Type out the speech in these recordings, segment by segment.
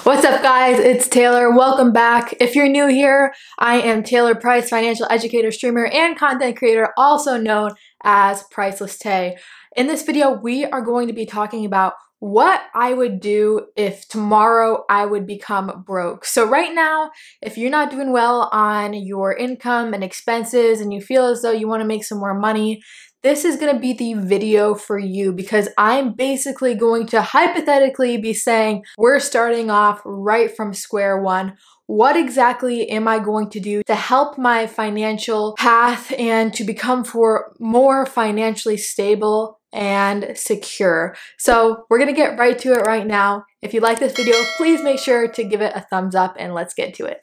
What's up, guys? It's Taylor. Welcome back. If you're new here, I am Taylor Price, financial educator, streamer, and content creator, also known as Priceless Tay. In this video, we are going to be talking about what I would do if tomorrow I would become broke. So right now, if you're not doing well on your income and expenses and you feel as though you want to make some more money, this is going to be the video for you, because I'm basically going to hypothetically be saying we're starting off right from square one. What exactly am I going to do to help my financial path and to become more financially stable and secure? So we're going to get right to it right now. If you like this video, please make sure to give it a thumbs up and let's get to it.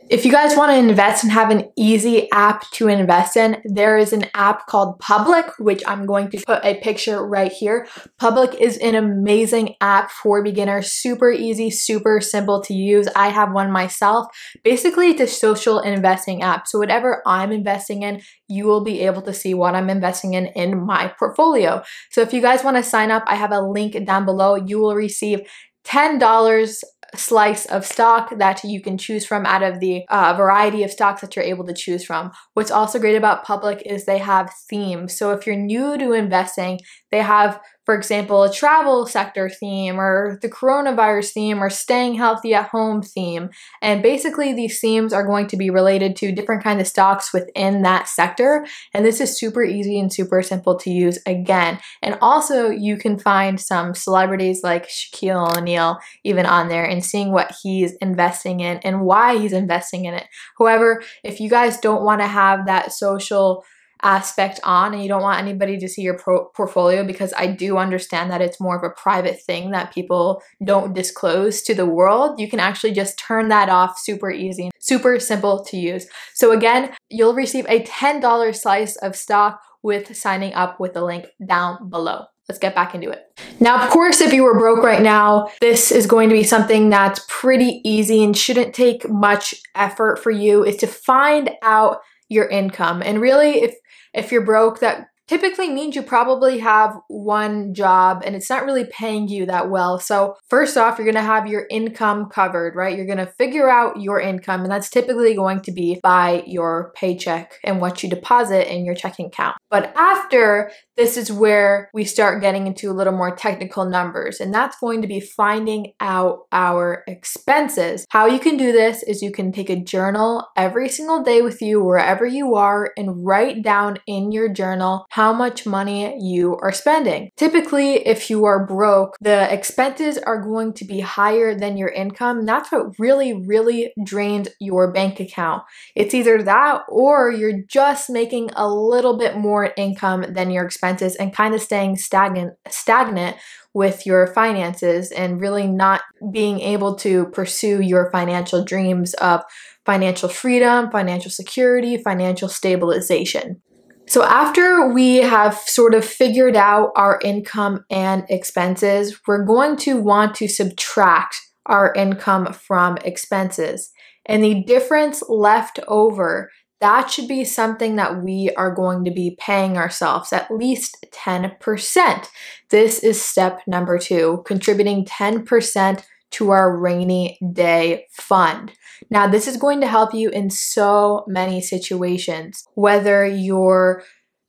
If you guys want to invest and have an easy app to invest in, there is an app called Public, which I'm going to put a picture right here. Public is an amazing app for beginners, super easy, super simple to use. I have one myself. Basically, it's a social investing app. So whatever I'm investing in, you will be able to see what I'm investing in my portfolio. So if you guys want to sign up, I have a link down below. You will receive $10 slice of stock that you can choose from out of the variety of stocks that you're able to choose from. What's also great about Public is they have themes. So if you're new to investing, they have, for example, a travel sector theme or the coronavirus theme or staying healthy at home theme. And basically these themes are going to be related to different kinds of stocks within that sector. And this is super easy and super simple to use again. And also you can find some celebrities like Shaquille O'Neal even on there and seeing what he's investing in and why he's investing in it. However, if you guys don't want to have that social aspect on and you don't want anybody to see your portfolio, because I do understand that it's more of a private thing that people don't disclose to the world, you can actually just turn that off. Super easy, super simple to use. So again, you'll receive a $10 slice of stock with signing up with the link down below. Let's get back into it. Now, of course, if you were broke right now, this is going to be something that's pretty easy and shouldn't take much effort for you, is to find out your income. And really, if you're broke, that typically means you probably have one job and it's not really paying you that well. So first off, you're gonna have your income covered, right? You're gonna figure out your income, and that's typically going to be by your paycheck and what you deposit in your checking account. But after, this is where we start getting into a little more technical numbers, and that's going to be finding out our expenses. How you can do this is you can take a journal every single day with you wherever you are and write down in your journal how much money you are spending. Typically, if you are broke, the expenses are going to be higher than your income. That's what really drains your bank account. It's either that or you're just making a little bit more income than your expenses and kind of staying stagnant with your finances and really not being able to pursue your financial dreams of financial freedom, financial security, financial stabilization. So after we have sort of figured out our income and expenses, we're going to want to subtract our income from expenses. And the difference left over, that should be something that we are going to be paying ourselves, at least 10%. This is step number 2, contributing 10% to our rainy day fund. Now, this is going to help you in so many situations, whether you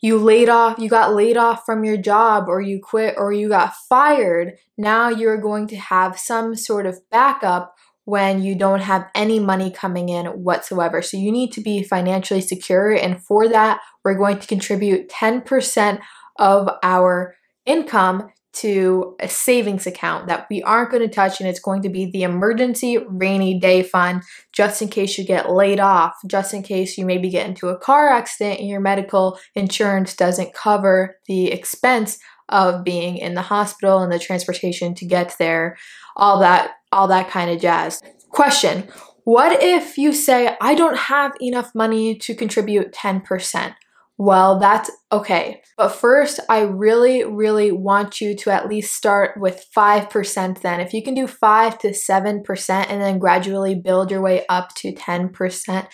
got laid off from your job, or you quit, or you got fired. Now you're going to have some sort of backup when you don't have any money coming in whatsoever. So you need to be financially secure, and for that, we're going to contribute 10% of our income to a savings account that we aren't going to touch, and it's going to be the emergency rainy day fund, just in case you get laid off, just in case you maybe get into a car accident and your medical insurance doesn't cover the expense of being in the hospital and the transportation to get there, all that kind of jazz. Question: what if you say, I don't have enough money to contribute 10%? Well, that's okay. But first, I really want you to at least start with 5% then. If you can do 5 to 7% and then gradually build your way up to 10%,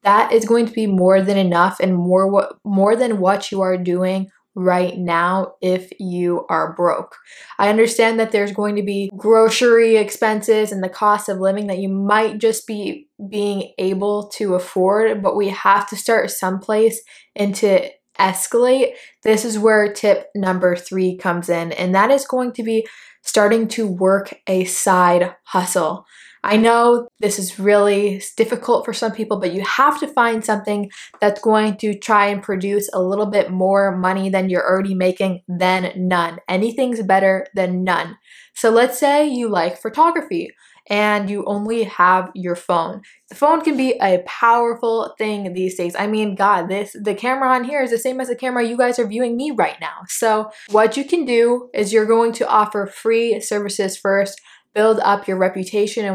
that is going to be more than enough and more than what you are doing right now if you are broke. I understand that there's going to be grocery expenses and the cost of living that you might just be being able to afford, but we have to start someplace and to escalate. This is where tip number 3 comes in, and that is going to be starting to work a side hustle. I know this is really difficult for some people, but you have to find something that's going to try and produce a little bit more money than you're already making than none. Anything's better than none. So let's say you like photography and you only have your phone. The phone can be a powerful thing these days. I mean, God, the camera on here is the same as the camera you guys are viewing me right now. So what you can do is you're going to offer free services first, build up your reputation,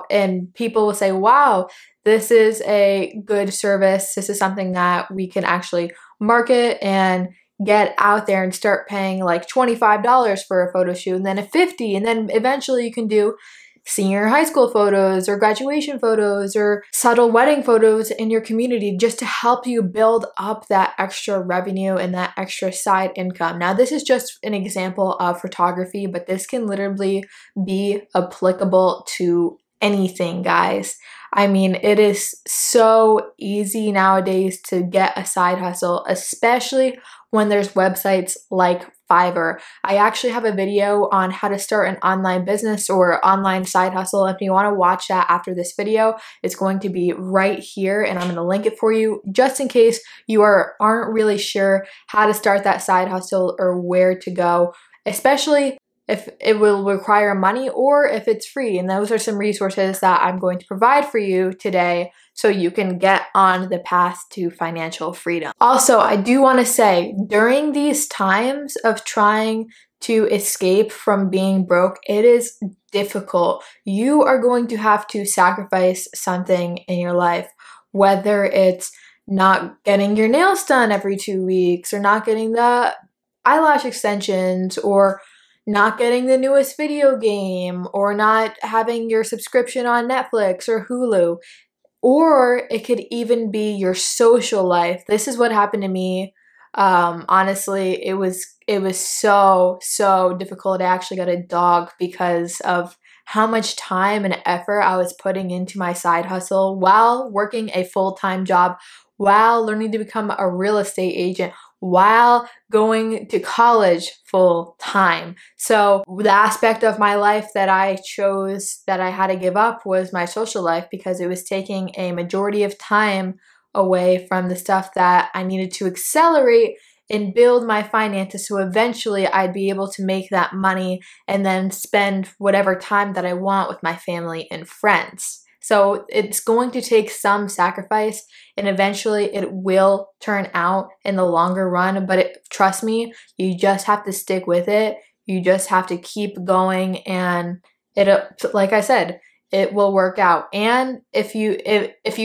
and people will say, wow, this is a good service. This is something that we can actually market and get out there and start paying like $25 for a photo shoot, and then $50, and then eventually you can do senior high school photos or graduation photos or subtle wedding photos in your community, just to help you build up that extra revenue and that extra side income. Now, this is just an example of photography, but this can literally be applicable to anything, guys. I mean, it is so easy nowadays to get a side hustle, especially when there's websites like Fiverr. I actually have a video on how to start an online business or online side hustle. If you want to watch that after this video, it's going to be right here, and I'm going to link it for you just in case you aren't really sure how to start that side hustle or where to go, especially if it will require money or if it's free. And those are some resources that I'm going to provide for you today so you can get on the path to financial freedom. Also, I do want to say, during these times of trying to escape from being broke, it is difficult. You are going to have to sacrifice something in your life, whether it's not getting your nails done every 2 weeks, or not getting the eyelash extensions, or not getting the newest video game, or not having your subscription on Netflix or Hulu. Or it could even be your social life. This is what happened to me. Honestly, it was so difficult. I actually got a dog because of how much time and effort I was putting into my side hustle while working a full-time job, while learning to become a real estate agent, while going to college full time. So the aspect of my life that I chose that I had to give up was my social life, because it was taking a majority of time away from the stuff that I needed to accelerate and build my finances, so eventually I'd be able to make that money and then spend whatever time that I want with my family and friends. So it's going to take some sacrifice, and eventually it will turn out in the longer run. But trust me, you just have to stick with it. You just have to keep going, and like I said, it will work out. And if you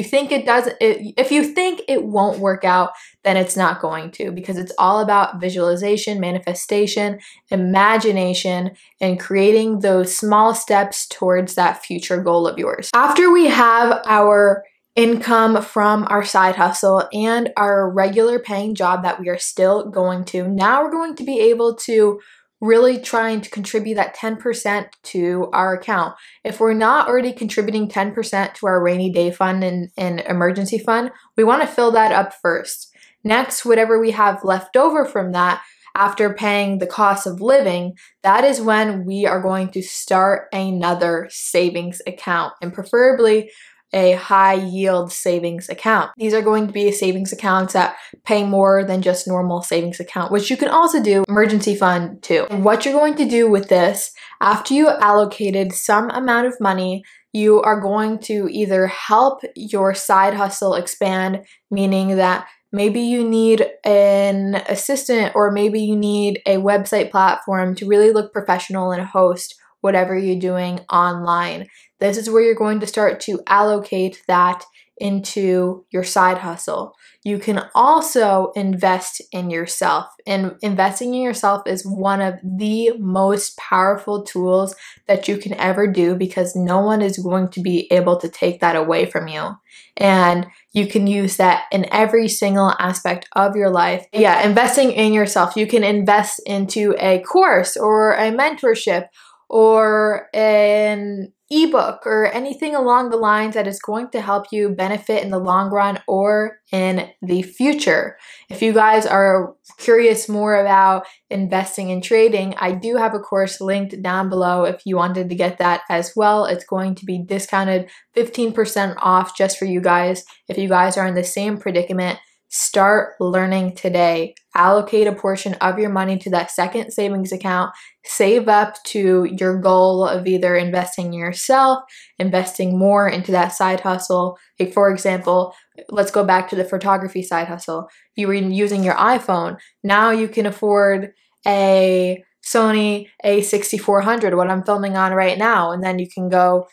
think it won't work out, then it's not going to, because it's all about visualization, manifestation, imagination, and creating those small steps towards that future goal of yours. After we have our income from our side hustle and our regular paying job that we are still going to, now we're going to be able to really trying to contribute that 10% to our account. If we're not already contributing 10% to our rainy day fund and emergency fund, we want to fill that up first. Next, whatever we have left over from that, after paying the cost of living, that is when we are going to start another savings account, and preferably a high yield savings account. These are going to be savings accounts that pay more than just normal savings account, which you can also do emergency fund too. And what you're going to do with this, after you allocated some amount of money, you are going to either help your side hustle expand, meaning that maybe you need an assistant, or maybe you need a website platform to really look professional and host whatever you're doing online. This is where you're going to start to allocate that into your side hustle. You can also invest in yourself. And investing in yourself is one of the most powerful tools that you can ever do, because no one is going to be able to take that away from you. And you can use that in every single aspect of your life. Yeah, investing in yourself. You can invest into a course or a mentorship or an ebook or anything along the lines that is going to help you benefit in the long run or in the future. If you guys are curious more about investing and trading, I do have a course linked down below if you wanted to get that as well. It's going to be discounted 15% off just for you guys. If you guys are in the same predicament, start learning today. Allocate a portion of your money to that second savings account. Save up to your goal of either investing in yourself, investing more into that side hustle. Like for example, let's go back to the photography side hustle. If you were using your iPhone, now you can afford a Sony a6400, what I'm filming on right now, and then you can go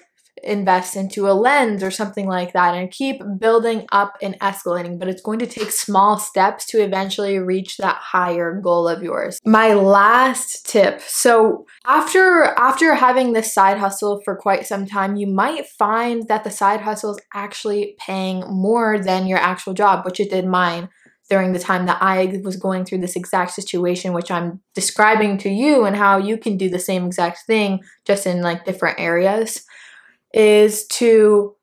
invest into a lens or something like that and keep building up and escalating. But it's going to take small steps to eventually reach that higher goal of yours. My last tip. So after having this side hustle for quite some time, you might find that the side hustle is actually paying more than your actual job, which it did mine during the time that I was going through this exact situation, which I'm describing to you, and how you can do the same exact thing just in like different areas. Is to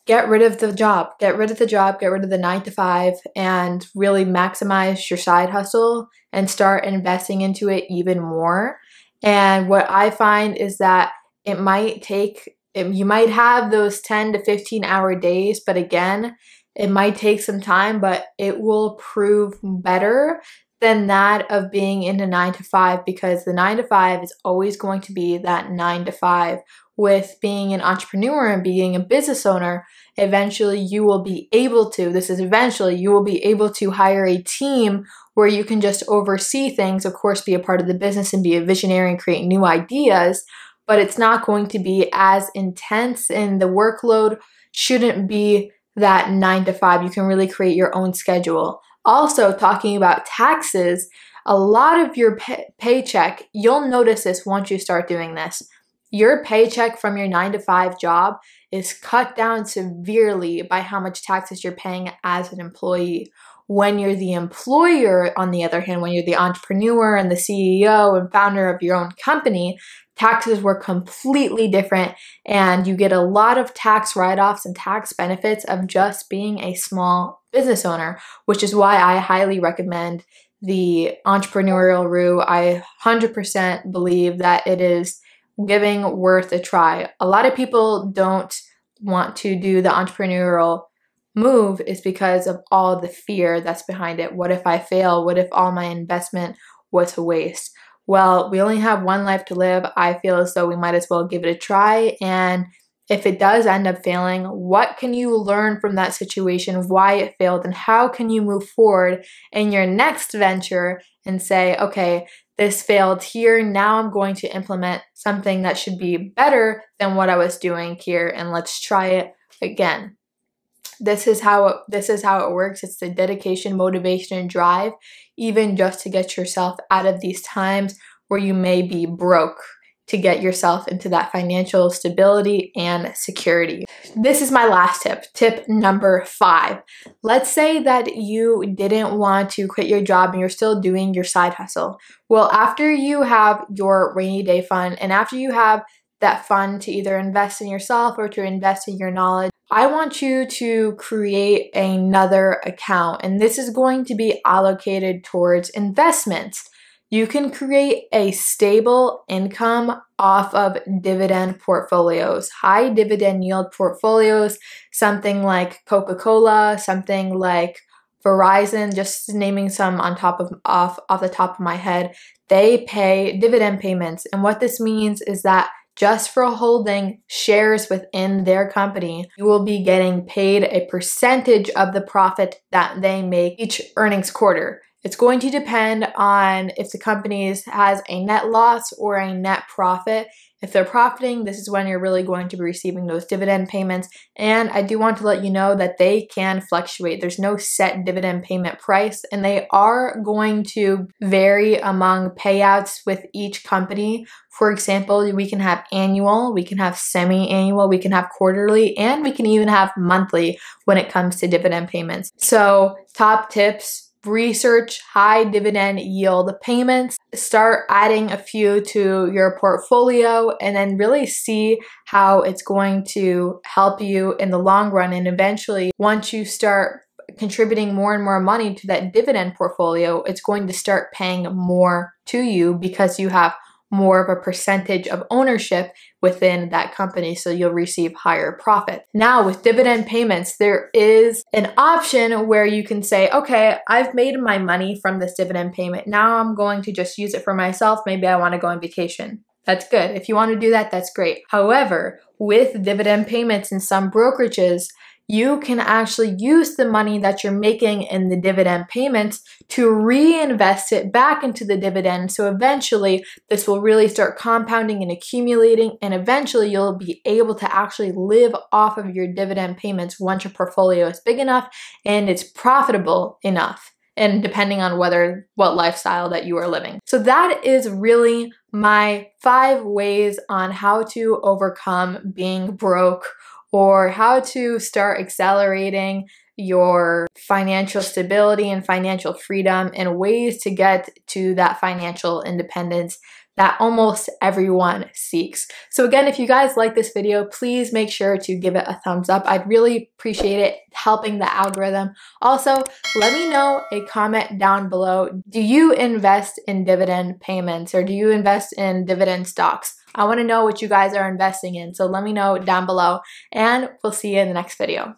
get rid of the job, get rid of the 9-to-5, and really maximize your side hustle and start investing into it even more. And what I find is that you might have those 10 to 15 hour days, but again, it might take some time, but it will prove better than that of being in a 9-to-5, because the 9-to-5 is always going to be that 9-to-5. With being an entrepreneur and being a business owner, eventually you will be able to hire a team where you can just oversee things, of course, be a part of the business and be a visionary and create new ideas, but it's not going to be as intense, and the workload shouldn't be that 9-to-5. You can really create your own schedule. Also, talking about taxes, a lot of your paycheck, you'll notice this once you start doing this. Your paycheck from your 9-to-5 job is cut down severely by how much taxes you're paying as an employee. When you're the employer, on the other hand, when you're the entrepreneur and the CEO and founder of your own company, taxes were completely different, and you get a lot of tax write-offs and tax benefits of just being a small business owner, which is why I highly recommend the entrepreneurial route. I 100% believe that it is giving worth a try. A lot of people don't want to do the entrepreneurial move is because of all the fear that's behind it. What if I fail? What if all my investment was a waste? Well, we only have one life to live. I feel as though we might as well give it a try. And if it does end up failing, what can you learn from that situation, why it failed, and how can you move forward in your next venture and say, okay, this failed here, now I'm going to implement something that should be better than what I was doing here, and let's try it again. This is how it works. It's the dedication, motivation, and drive, even just to get yourself out of these times where you may be broke, to get yourself into that financial stability and security. This is my last tip, tip number 5. Let's say that you didn't want to quit your job and you're still doing your side hustle. Well, after you have your rainy day fund, and after you have that fund to either invest in yourself or to invest in your knowledge, I want you to create another account, and this is going to be allocated towards investments. You can create a stable income off of dividend portfolios, high dividend yield portfolios, something like Coca-Cola, something like Verizon, just naming some off the top of my head. They pay dividend payments, and what this means is that just for holding shares within their company, you will be getting paid a percentage of the profit that they make each earnings quarter. It's going to depend on if the company has a net loss or a net profit, If they're profiting, this is when you're really going to be receiving those dividend payments. And I do want to let you know that they can fluctuate. There's no set dividend payment price, and they are going to vary among payouts with each company. For example, we can have annual, we can have semi-annual, we can have quarterly, and we can even have monthly when it comes to dividend payments. So top tips: research high dividend yield payments, start adding a few to your portfolio, and then really see how it's going to help you in the long run. And eventually, once you start contributing more and more money to that dividend portfolio, it's going to start paying more to you because you have more of a percentage of ownership within that company, so you'll receive higher profit. Now, with dividend payments, there is an option where you can say, okay, I've made my money from this dividend payment. Now I'm going to just use it for myself. Maybe I want to go on vacation. That's good. If you want to do that, that's great. However, with dividend payments in some brokerages, you can actually use the money that you're making in the dividend payments to reinvest it back into the dividend. So eventually this will really start compounding and accumulating, and eventually you'll be able to actually live off of your dividend payments once your portfolio is big enough and it's profitable enough, and depending on what lifestyle that you are living. So that is really my 5 ways on how to overcome being broke, or how to start accelerating your financial stability and financial freedom, and ways to get to that financial independence that almost everyone seeks. So again, if you guys like this video, please make sure to give it a thumbs up. I'd really appreciate it, helping the algorithm. Also, let me know a comment down below. Do you invest in dividend payments, or do you invest in dividend stocks? I want to know what you guys are investing in, so let me know down below, and we'll see you in the next video.